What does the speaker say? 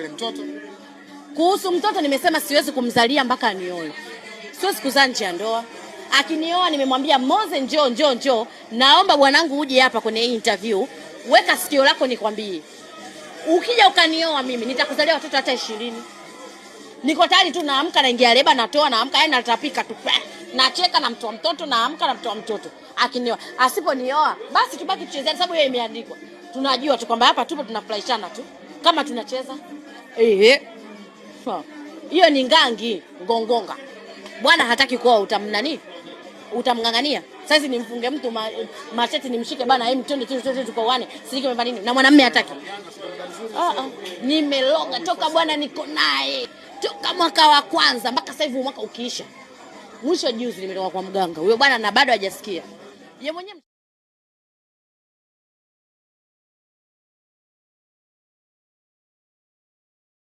Mtoto. Kuhusu mtoto nimesema siwezi kumzalia mpaka anioe. Siwezi kuzaa nje ya ndoa. Akinioa nimemwambia Moze njoo. Naomba bwanangu uje hapa kwenye hii interview. Weka sikio lako nikwambie. Ukija ukanioa mimi nitakuzalia watoto hata 20. Niko tayari tu, naamka naingia leba natoa, naamka yani natapika tu. Nacheka na mtoa mtoto, naamka na mtoa mtoto. Akinioa, asiponioa basi tubaki tucheze sababu yeye imeandikwa. Tunajua tu kwamba hapa tupo tunafurahishana tu kama tunacheza. Hiyo ni ngangi ngongonga. Bwana hataki kuoa, utamnani? Utamngangania? Sasa nimfunge mtu macheti nimshike bana, yeye mtende tukoane. Siki umefanya nini? Na mwanamume hataki. Nimeloga toka bwana niko naye. Toka mwaka wa kwanza mpaka sasa hivi mwaka ukiisha. Mwisho juzi nimetoka kwa mganga. Huyo bwana na bado hajasikia. Yeye mwenyewe